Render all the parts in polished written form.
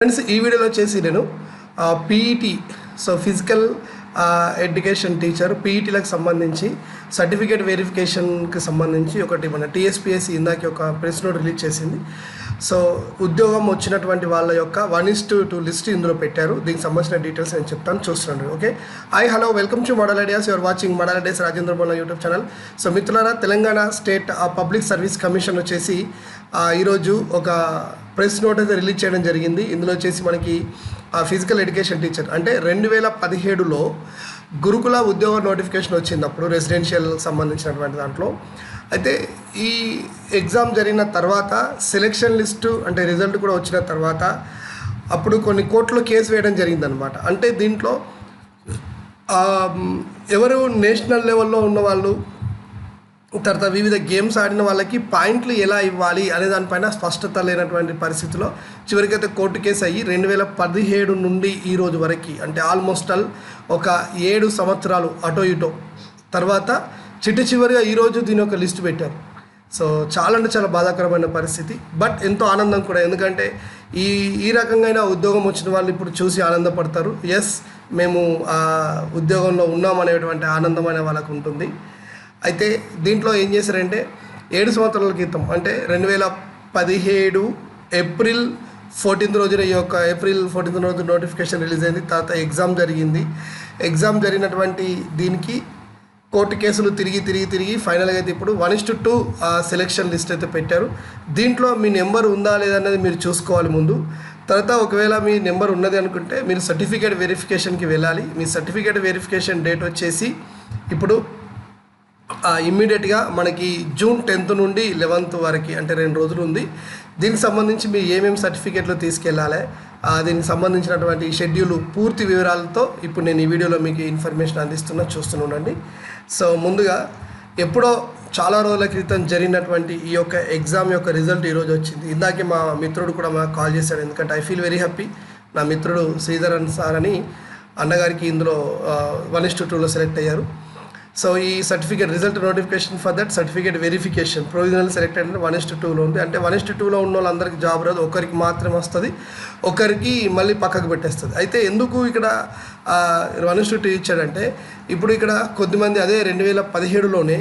Friends ఈ వీడియోలో వచ్చేసి నేను పీఈటీ ఫిజికల్ ఎడ్యుకేషన్ టీచర్ పీఈటీలకు సంబంధించి సర్టిఫికేట్ వెరిఫికేషన్కి సంబంధించి ఒకటి మన టీఎస్పీఎస్సీ ఇందాక ఒక ప్రెస్ నోట్ రిలీజ్ చేసింది. సో ఉద్యోగం వచ్చినటువంటి వాళ్ళ యొక్క 1:2 లిస్ట్ ఇందులో పెట్టారు. దీనికి సంబంధించిన డీటెయిల్స్ నేను చెప్తాను, చూస్తున్నాను. Okay, hello, welcome to model ideas. You're watching model ideas Rajendra Bola YouTube channel. So మిత్రులారా, Telangana state public service commission వచ్చేసి ఈరోజు ఒక ప్రెస్ నోట్ అయితే రిలీజ్ చేయడం జరిగింది. ఇందులో వచ్చేసి మనకి ఫిజికల్ ఎడ్యుకేషన్ టీచర్ అంటే 2017లో గురుకుల ఉద్యోగ నోటిఫికేషన్ వచ్చింది. అప్పుడు రెసిడెన్షియల్ సంబంధించినటువంటి దాంట్లో అయితే ఈ ఎగ్జామ్ జరిగిన తర్వాత సెలెక్షన్ లిస్టు అంటే రిజల్ట్ కూడా వచ్చిన తర్వాత అప్పుడు కొన్ని కోర్టులో కేసు వేయడం జరిగిందనమాట. అంటే దీంట్లో ఎవరు నేషనల్ లెవెల్లో ఉన్న వాళ్ళు, తర్వాత వివిధ గేమ్స్ ఆడిన వాళ్ళకి పాయింట్లు ఎలా ఇవ్వాలి అనే దానిపైన స్పష్టత లేనటువంటి పరిస్థితిలో చివరికైతే కోర్టు కేసు అయ్యి 2017 నుండి ఈ రోజు వరకు అంటే ఆల్మోస్ట్ ఒక 7 సంవత్సరాలు అటో ఇటో తర్వాత చివరిగా ఈరోజు దీని ఒక లిస్ట్ పెట్టారు. సో చాలా అంటే చాలా బాధాకరమైన పరిస్థితి, బట్ ఎంతో ఆనందం కూడా. ఎందుకంటే ఈ రకంగా ఉద్యోగం వచ్చిన వాళ్ళు ఇప్పుడు చూసి ఆనందపడతారు. ఎస్, మేము ఆ ఉద్యోగంలో ఉన్నామనేటువంటి ఆనందం అనే వాళ్ళకు ఉంటుంది. అయితే దీంట్లో ఏం చేశారంటే 7 సంవత్సరాల క్రితం అంటే 2017 ఏప్రిల్ 14 రోజున ఈ యొక్క ఏప్రిల్ 14 రోజు నోటిఫికేషన్ రిలీజ్ అయింది. తర్వాత ఎగ్జామ్ జరిగింది. ఎగ్జామ్ జరిగినటువంటి దీనికి కోర్టు కేసులు తిరిగి ఫైనల్గా అయితే ఇప్పుడు 1:2 సెలెక్షన్ లిస్ట్ అయితే పెట్టారు. దీంట్లో మీ నెంబర్ ఉందా లేదన్నది మీరు చూసుకోవాలి ముందు. తర్వాత ఒకవేళ మీ నెంబర్ ఉన్నది అనుకుంటే మీరు సర్టిఫికేట్ వెరిఫికేషన్కి వెళ్ళాలి. మీ సర్టిఫికేట్ వెరిఫికేషన్ డేట్ వచ్చేసి ఇప్పుడు ఇమ్మీడియట్గా మనకి జూన్ 10th నుండి 11th వరకు అంటే 2 రోజులు ఉంది. దీనికి సంబంధించి మీరు ఏమేమి సర్టిఫికేట్లు తీసుకెళ్ళాలి, దీనికి సంబంధించినటువంటి షెడ్యూల్ పూర్తి వివరాలతో ఇప్పుడు నేను ఈ వీడియోలో మీకు ఇన్ఫర్మేషన్ చూస్తుండండి. సో ముందుగా ఎప్పుడో చాలా రోజుల క్రితం జరిగినటువంటి ఈ యొక్క ఎగ్జామ్ యొక్క రిజల్ట్ ఈరోజు వచ్చింది. ఇందాకే మా మిత్రుడు కూడా మాకు కాల్ చేశాడు. ఎందుకంటే ఐ ఫీల్ వెరీ హ్యాపీ. నా మిత్రుడు శ్రీధరన్ సార్ అని అన్నగారికి ఇందులో 1:2లో సెలెక్ట్ అయ్యారు. సో ఈ certificate result notification for that certificate verification provisional selected అంటే 1:2లో ఉంది. అంటే 1:2లో ఉన్న వాళ్ళందరికీ జాబ్ రాదు, ఒకరికి మాత్రమే వస్తుంది, ఒకరికి మళ్ళీ పక్కకు పెట్టేస్తుంది. అయితే ఎందుకు ఇక్కడ 1:2 ఇచ్చాడంటే ఇప్పుడు ఇక్కడ కొద్దిమంది అదే 2017లోనే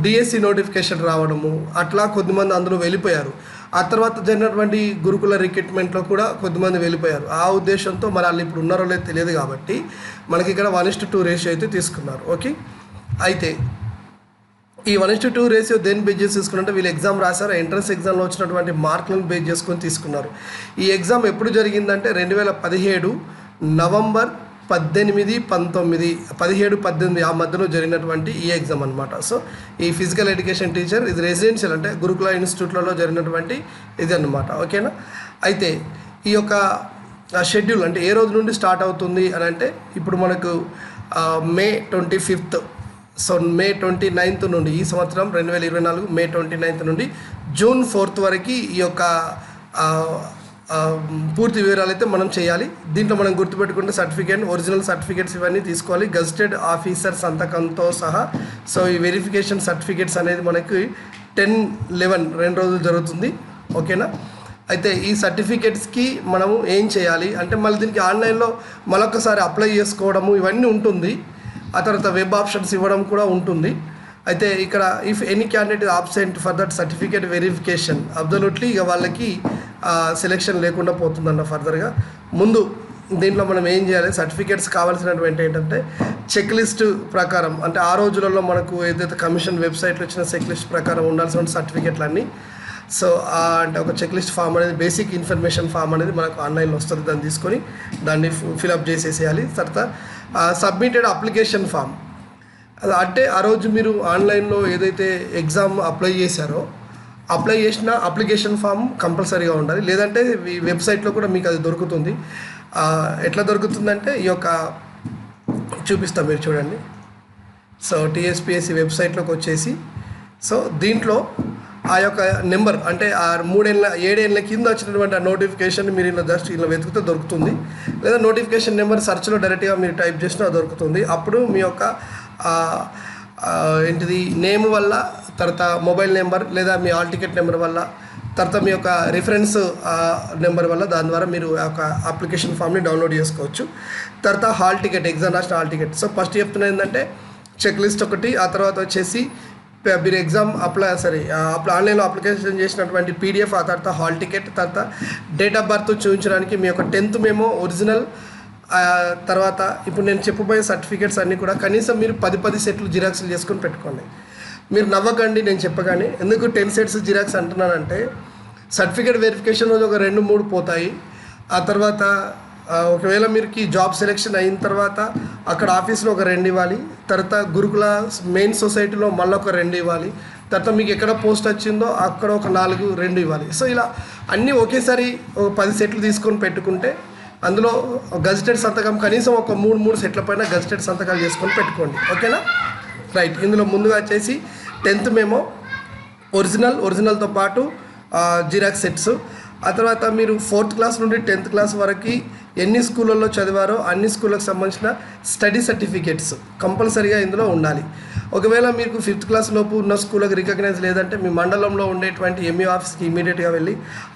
డిఎస్సి నోటిఫికేషన్ రావడము అట్లా కొద్దిమంది అందులో వెళ్ళిపోయారు. ఆ తర్వాత జరిగినటువంటి గురుకుల రిక్రూట్మెంట్లో కూడా కొద్దిమంది వెళ్ళిపోయారు. ఆ ఉద్దేశంతో మరి వాళ్ళు ఇప్పుడు ఉన్నారో లేదో తెలియదు కాబట్టి మనకి ఇక్కడ 1:2 రేషియో అయితే తీసుకున్నారు. ఓకే, అయితే ఈ 1:2 రేషియో దేని బేస్ చేసి తీసుకున్నారంటే వీళ్ళు ఎగ్జామ్ రాశారు, ఎంట్రన్స్ ఎగ్జామ్లో వచ్చినటువంటి మార్కులను బేస్ చేసుకొని తీసుకున్నారు. ఈ ఎగ్జామ్ ఎప్పుడు జరిగిందంటే 2017 నవంబర్ 18, 19, 17, 18 ఆ మధ్యలో జరిగినటువంటి ఈ ఎగ్జామ్ అనమాట. సో ఈ ఫిజికల్ ఎడ్యుకేషన్ టీచర్ ఇది రెసిడెన్షియల్ అంటే గురుకుల ఇన్స్టిట్యూట్లలో జరిగినటువంటి ఇది అనమాట. ఓకేనా, అయితే ఈ యొక్క షెడ్యూల్ అంటే ఏ రోజు నుండి స్టార్ట్ అవుతుంది అని అంటే ఇప్పుడు మనకు మే 25th, సో మే 29th నుండి ఈ సంవత్సరం 2024 మే 29th నుండి జూన్ 4th వరకు ఈ యొక్క పూర్తి వివరాలు అయితే మనం చేయాలి. దీంట్లో మనం గుర్తుపెట్టుకుంటే సర్టిఫికేట్, ఒరిజినల్ సర్టిఫికేట్స్ ఇవన్నీ తీసుకోవాలి, గజిటెడ్ ఆఫీసర్ సంతకంతో సహా. సో ఈ వెరిఫికేషన్ సర్టిఫికేట్స్ అనేది మనకి 10-11 2 రోజులు జరుగుతుంది. ఓకేనా, అయితే ఈ సర్టిఫికేట్స్కి మనము ఏం చేయాలి అంటే మళ్ళీ దీనికి ఆన్లైన్లో మరొకసారి అప్లై చేసుకోవడము ఇవన్నీ ఉంటుంది. ఆ తర్వాత వెబ్ ఆప్షన్స్ ఇవ్వడం కూడా ఉంటుంది. అయితే ఇక్కడ if any candidate is absent for that certificate verification absolutely ఇక వాళ్ళకి సెలెక్షన్ లేకుండా పోతుందన్న. ఫర్దర్గా ముందు దీంట్లో మనం ఏం చేయాలి, సర్టిఫికేట్స్ కావాల్సినటువంటి ఏంటంటే చెక్ లిస్ట్ ప్రకారం అంటే ఆ రోజులలో మనకు ఏదైతే కమిషన్ వెబ్సైట్లో వచ్చిన చెక్ లిస్ట్ ప్రకారం ఉండాల్సిన సర్టిఫికేట్లు అన్నీ. సో అంటే ఒక చెక్ లిస్ట్ ఫామ్ అనేది బేసిక్ ఇన్ఫర్మేషన్ ఫామ్ అనేది మనకు ఆన్లైన్లో వస్తుంది. దాన్ని తీసుకొని దాన్ని ఫిలప్ చేసేసేయాలి. తర్వాత సబ్మిటెడ్ అప్లికేషన్ ఫామ్ అంటే ఆ రోజు మీరు ఆన్లైన్లో ఏదైతే ఎగ్జామ్ అప్లై చేశారో అప్లై చేసిన అప్లికేషన్ ఫామ్ కంపల్సరీగా ఉండాలి. లేదంటే ఈ వెబ్సైట్లో కూడా మీకు అది దొరుకుతుంది. ఎట్లా దొరుకుతుందంటే ఈ యొక్క చూపిస్తాం, మీరు చూడండి. సో టీఎస్పీఎస్సీ వెబ్సైట్లోకి వచ్చేసి సో దీంట్లో ఆ యొక్క నెంబర్ అంటే ఆ 7 ఏళ్ళ కింద వచ్చినటువంటి ఆ నోటిఫికేషన్ మీరు ఇలా జస్ట్ ఇలా వెతికితే దొరుకుతుంది. లేదా నోటిఫికేషన్ నెంబర్ సెర్చ్లో డైరెక్ట్గా మీరు టైప్ చేసినా దొరుకుతుంది. అప్పుడు మీ యొక్క ఏంటిది నేమ్ వల్ల, తర్వాత మొబైల్ నెంబర్ లేదా మీ హాల్ టికెట్ నెంబర్ వల్ల, తర్వాత మీ యొక్క రిఫరెన్స్ నెంబర్ వల్ల దాని ద్వారా మీరు ఆ యొక్క అప్లికేషన్ ఫామ్ని డౌన్లోడ్ చేసుకోవచ్చు. తర్వాత హాల్ టికెట్, ఎగ్జామ్ రాసిన హాల్ టికెట్. సో ఫస్ట్ చెప్తున్నా ఏంటంటే చెక్ లిస్ట్ ఒకటి, ఆ తర్వాత వచ్చేసి మీరు ఎగ్జామ్ ఆన్లైన్లో అప్లికేషన్ చేసినటువంటి పీడిఎఫ్, ఆ తర్వాత హాల్ టికెట్, తర్వాత డేట్ ఆఫ్ బర్త్ చూపించడానికి మీ యొక్క 10th మెమో ఒరిజినల్, తర్వాత ఇప్పుడు నేను చెప్పబోయే సర్టిఫికేట్స్ అన్నీ కూడా కనీసం మీరు 10 సెట్లు జిరాక్స్లు చేసుకొని పెట్టుకోండి. మీరు నవ్వకండి నేను చెప్పగానే, ఎందుకు 10 సెట్స్ జిరాక్స్ అంటున్నానంటే సర్టిఫికేట్ వెరిఫికేషన్ రోజు ఒక 2-3 పోతాయి. ఆ తర్వాత ఒకవేళ మీరు జాబ్ సెలెక్షన్ అయిన తర్వాత అక్కడ ఆఫీస్లో ఒక 2 ఇవ్వాలి, తర్వాత గురుకుల మెయిన్ సొసైటీలో మళ్ళీ ఒక 2 ఇవ్వాలి, తర్వాత మీకు ఎక్కడ పోస్ట్ వచ్చిందో అక్కడ ఒక 2 ఇవ్వాలి. సో ఇలా అన్నీ ఒకేసారి 10 సెట్లు తీసుకొని పెట్టుకుంటే అందులో గజిటెడ్ సంతకం కనీసం ఒక 3 సెట్ల పైన గజిటెడ్ సంతకాలు చేసుకొని పెట్టుకోండి. ఓకేనా? రైట్. ఇందులో ముందుగా వచ్చేసి 10th మెమో ఒరిజినల్తో పాటు జిరాక్స్ సెట్స్. ఆ తర్వాత మీరు 4th క్లాస్ నుండి 10th క్లాస్ వరకు ఎన్ని స్కూళ్ళల్లో చదివారో అన్ని స్కూళ్ళకు సంబంధించిన స్టడీ సర్టిఫికేట్స్ కంపల్సరీగా ఇందులో ఉండాలి. ఒకవేళ మీకు 5th క్లాస్ లోపు ఉన్న స్కూళ్ళకి రికగ్నైజ్ లేదంటే మీ మండలంలో ఉండేటువంటి ఎంఈ ఆఫీస్కి ఇమీడియట్గా వెళ్ళి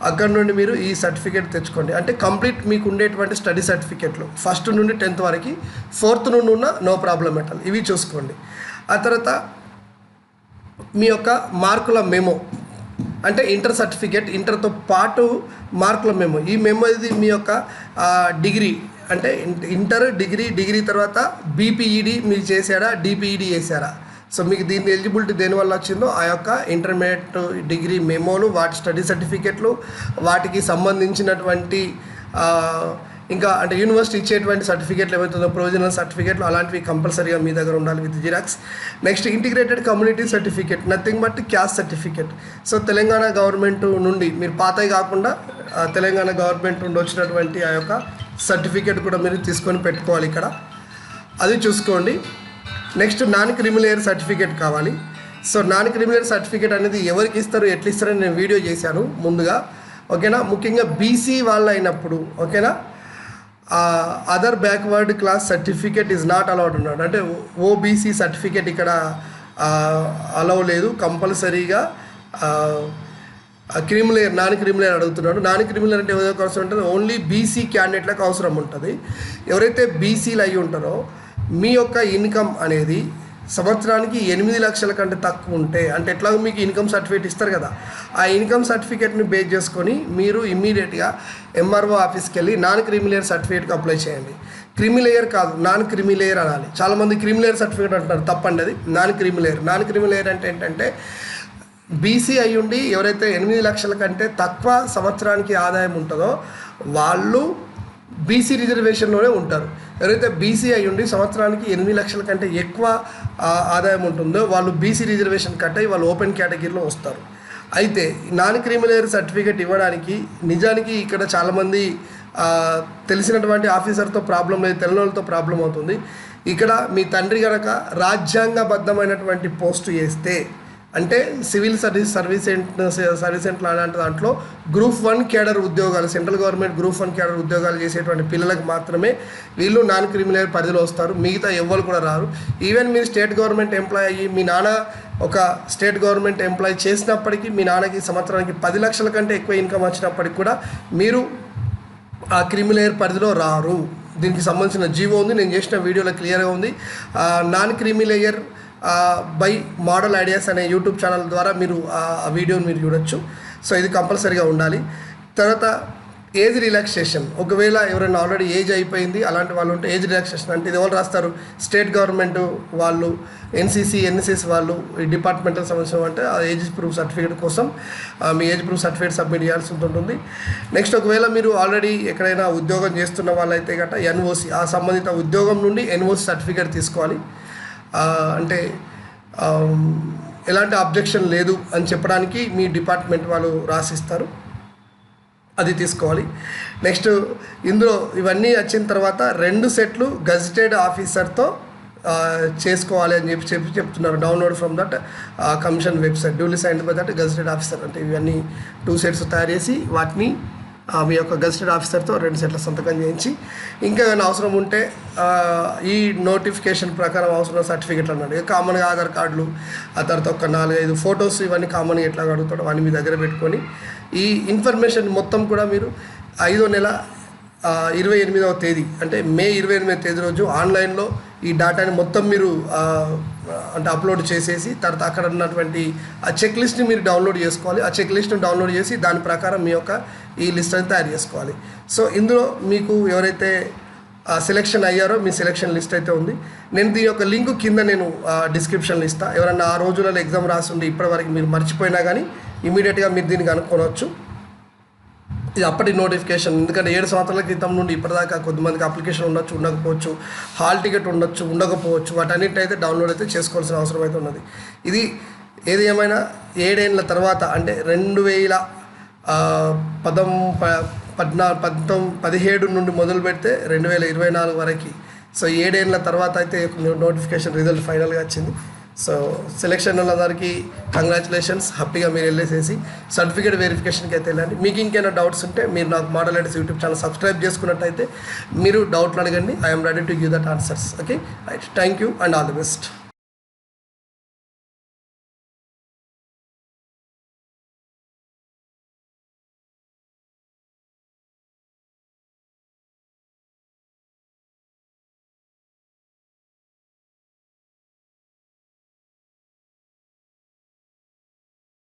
అక్కడ నుండి మీరు ఈ సర్టిఫికేట్ తెచ్చుకోండి. అంటే కంప్లీట్ మీకు ఉండేటువంటి స్టడీ సర్టిఫికేట్లు 1st నుండి 10th వరకు, 4th నుండి ఉన్న నో ప్రాబ్లం ఎట్ ఆల్, ఇవి చూసుకోండి. ఆ తర్వాత మీ యొక్క మార్కుల మెమో, అంటే ఇంటర్ సర్టిఫికేట్, ఇంటర్తో పాటు మార్కుల మెమో. ఈ మెమో ఇది మీ యొక్క డిగ్రీ, అంటే ఇంటర్, డిగ్రీ తర్వాత బీపీఈడి మీరు చేశారా, డిపిఈడి చేశారా, సో మీకు దీని ఎలిజిబిలిటీ దేనివల్ల వచ్చిందో ఆ యొక్క ఇంటర్మీడియట్, డిగ్రీ మెమోలు, వాటి స్టడీ సర్టిఫికేట్లు, వాటికి సంబంధించినటువంటి ఇంకా అంటే యూనివర్సిటీ ఇచ్చేటువంటి సర్టిఫికేట్లు ఏవైతుందో ప్రొవిజనల్ సర్టిఫికేట్లు అలాంటివి కంపల్సరీగా మీ దగ్గర ఉండాలి with xerox. Next integrated community certificate, nothing but caste certificate. So Telangana government నుండి మీరు పాతవి కాకుండా తెలంగాణ గవర్నమెంట్ నుండి వచ్చినటువంటి ఆ యొక్క సర్టిఫికేట్ కూడా మీరు తీసుకొని పెట్టుకోవాలి ఇక్కడ, అది చూసుకోండి. నెక్స్ట్ నాన్ క్రిమిలేయర్ సర్టిఫికేట్ కావాలి. సో నాన్ క్రిమిలేయర్ సర్టిఫికేట్ అనేది ఎవరికి ఇస్తారు, ఎట్లా ఇస్తారని నేను వీడియో చేశాను ముందుగా. ఓకేనా? ముఖ్యంగా బీసీ వాళ్ళు అయినప్పుడు, ఓకేనా, other backward class certificate is not allowed ఉన్నాడు. అంటే ఓబీసీ సర్టిఫికేట్ ఇక్కడ అలౌ లేదు. కంపల్సరీగా క్రిమిలేయర్, నాన్ క్రిమిలేయర్ అడుగుతున్నాడు. నాన్ క్రిమిలేయర్ అంటే ఎవరికి అవసరం ఉంటుంది? ఓన్లీ బీసీ క్యాండిడేట్లకు అవసరం ఉంటుంది. ఎవరైతే బీసీలు అయి ఉంటారో మీ యొక్క ఇన్కమ్ అనేది సంవత్సరానికి 8 లక్షల కంటే తక్కువ ఉంటే, అంటే ఎట్లాగో మీకు ఇన్కమ్ సర్టిఫికేట్ ఇస్తారు కదా, ఆ ఇన్కమ్ సర్టిఫికేట్ని బేస్ చేసుకొని మీరు ఇమ్మీడియట్గా ఎంఆర్ఓ ఆఫీస్కి వెళ్ళి నాన్ క్రిమిలేయర్ సర్టిఫికేట్కి అప్లై చేయండి. క్రిమిలేయర్ కాదు, నాన్ క్రిమిలేయర్ అనాలి. చాలామంది క్రిమిలేయర్ సర్టిఫికేట్ అంటున్నారు, తప్పండి, అది నాన్ క్రిమిలేయర్. నాన్ క్రిమిలేయర్ అంటే ఏంటంటే బీసీ అయి ఉండి ఎవరైతే 8 లక్షల కంటే తక్కువ సంవత్సరానికి ఆదాయం ఉంటుందో వాళ్ళు బీసీ రిజర్వేషన్లోనే ఉంటారు. ఎవరైతే బీసీ అయి ఉండి సంవత్సరానికి 8 లక్షల కంటే ఎక్కువ ఆదాయం ఉంటుందో వాళ్ళు బీసీ రిజర్వేషన్ కట్ అయ్యి వాళ్ళు ఓపెన్ కేటగిరీలో వస్తారు. అయితే నాన్ క్రిమిలేయర్ సర్టిఫికేట్ ఇవ్వడానికి నిజానికి ఇక్కడ చాలామంది తెలిసినటువంటి ఆఫీసర్తో ప్రాబ్లం లేదు, తెలియనితో ప్రాబ్లం అవుతుంది. ఇక్కడ మీ తండ్రి కనుక రాజ్యాంగబద్ధమైనటువంటి పోస్టు చేస్తే, అంటే సివిల్ సర్వీసెంట్ లాంటి దాంట్లో గ్రూప్ 1 కేడర్ ఉద్యోగాలు, సెంట్రల్ గవర్నమెంట్ గ్రూప్ 1 కేడర్ ఉద్యోగాలు చేసేటువంటి పిల్లలకు మాత్రమే వీళ్ళు నాన్ క్రిమిలేయర్ పరిధిలో వస్తారు. మిగతా ఎవ్వరు కూడా రారు. ఈవెన్ మీరు స్టేట్ గవర్నమెంట్ ఎంప్లాయ్ అయ్యి మీ నాన్న ఒక స్టేట్ గవర్నమెంట్ ఎంప్లాయ్ చేసినప్పటికీ మీ నాన్నకి సంవత్సరానికి 10 లక్షల కంటే ఎక్కువ ఇన్కమ్ వచ్చినప్పటికి కూడా మీరు ఆ క్రిమిలేయర్ పరిధిలో రారు. దీనికి సంబంధించిన జీవో ఉంది, నేను చేసిన వీడియోలో క్లియర్గా ఉంది. Non creamy layer by model ideas అనే యూట్యూబ్ ఛానల్ ద్వారా మీరు ఆ వీడియోని మీరు చూడొచ్చు. సో ఇది కంపల్సరీగా ఉండాలి. తర్వాత ఏజ్ రిలాక్సేషన్, ఒకవేళ ఎవరైనా ఆల్రెడీ ఏజ్ అయిపోయింది అలాంటి వాళ్ళు ఉంటే ఏజ్ రిలాక్సేషన్ అంటే ఇది ఎవరు రాస్తారు? స్టేట్ గవర్నమెంట్ వాళ్ళు, ఎన్సీసీ, ఎన్ఎస్ఎస్ వాళ్ళు, ఈ డిపార్ట్మెంటల్ సంబంధించిన అంటే ఆ ఏజ్ ప్రూఫ్ సర్టిఫికేట్ కోసం మీ ఏజ్ ప్రూఫ్ సర్టిఫికేట్ సబ్మిట్ చేయాల్సి ఉంటుంది. నెక్స్ట్ ఒకవేళ మీరు ఆల్రెడీ ఎక్కడైనా ఉద్యోగం చేస్తున్న వాళ్ళైతే గట్రా ఎన్ఓసి, ఆ సంబంధిత ఉద్యోగం నుండి ఎన్ఓసి సర్టిఫికేట్ తీసుకోవాలి. అంటే ఎలాంటి అబ్జెక్షన్ లేదు అని చెప్పడానికి మీ డిపార్ట్మెంట్ వాళ్ళు రాసిస్తారు, అది తీసుకోవాలి. నెక్స్ట్ ఇందులో ఇవన్నీ వచ్చిన తర్వాత 2 సెట్లు గజిటెడ్ ఆఫీసర్తో చేసుకోవాలి అని చెప్తున్నారు. Download from that commission website, duly signed by that gazetted officer. అంటే ఇవన్నీ 2 సెట్స్ తయారు చేసి వాటిని మీ యొక్క గజిటెడ్ ఆఫీసర్తో 2 సెట్ల సంతకం చేయించి, ఇంకా ఏమైనా అవసరం ఉంటే ఈ నోటిఫికేషన్ ప్రకారం అవసరం సర్టిఫికెట్లు అన్నాడు. కామన్గా ఆధార్ కార్డులు, ఆ తర్వాత ఒక 4-5 ఫొటోస్, ఇవన్నీ కామన్గా ఎట్లా అడుగుతాడో అవన్నీ మీ దగ్గర పెట్టుకొని ఈ ఇన్ఫర్మేషన్ మొత్తం కూడా మీరు 5వ నెల 28వ తేదీ అంటే మే 28వ తేదీ రోజు ఆన్లైన్లో ఈ డేటాని మొత్తం మీరు అంటే అప్లోడ్ చేసేసి తర్వాత అక్కడ ఉన్నటువంటి ఆ చెక్ లిస్ట్ని మీరు డౌన్లోడ్ చేసుకోవాలి. ఆ చెక్ లిస్ట్ని డౌన్లోడ్ చేసి దాని ప్రకారం మీ యొక్క ఈ లిస్ట్ అని తయారు చేసుకోవాలి. సో ఇందులో మీకు ఎవరైతే సెలెక్షన్ అయ్యారో మీ సెలెక్షన్ లిస్ట్ అయితే ఉంది. నేను దీని యొక్క లింక్ కింద నేను డిస్క్రిప్షన్లో ఇస్తాను. ఎవరన్నా ఆ రోజులలో ఎగ్జామ్ రాసి ఉండి ఇప్పటివరకు మీరు మర్చిపోయినా కానీ ఇమీడియట్గా మీరు దీన్ని కనుక్కోవచ్చు. ఇది అప్పటి నోటిఫికేషన్, ఎందుకంటే 7 సంవత్సరాల క్రితం నుండి ఇప్పటిదాకా కొద్దిమందికి అప్లికేషన్ ఉండొచ్చు, ఉండకపోవచ్చు, హాల్ టికెట్ ఉండొచ్చు, ఉండకపోవచ్చు. వాటన్నిటి అయితే డౌన్లోడ్ అయితే చేసుకోవాల్సిన అవసరం అయితే ఉన్నది. ఇది ఏది ఏమైనా 7 ఏళ్ళ తర్వాత అంటే 2017 నుండి మొదలు పెడితే 2024 వరకు, సో 7 ఏళ్ళ తర్వాత అయితే నోటిఫికేషన్ రిజల్ట్ ఫైనల్గా వచ్చింది. సో సెలెక్షన్ వాళ్ళందరికీ కంగ్రాచులేషన్స్. హ్యాపీగా మీరు వెళ్ళేసేసి సర్టిఫికేట్ వెరిఫికేషన్కి అయితే వెళ్ళండి. మీకు ఇంకేమైనా డౌట్స్ ఉంటే మీరు నాకు model IDs YouTube channel subscribe చేసుకున్నట్టయితే మీరు డౌట్లు అడగండి. I'm ready to give that answers. Okay right, thank you and all the best.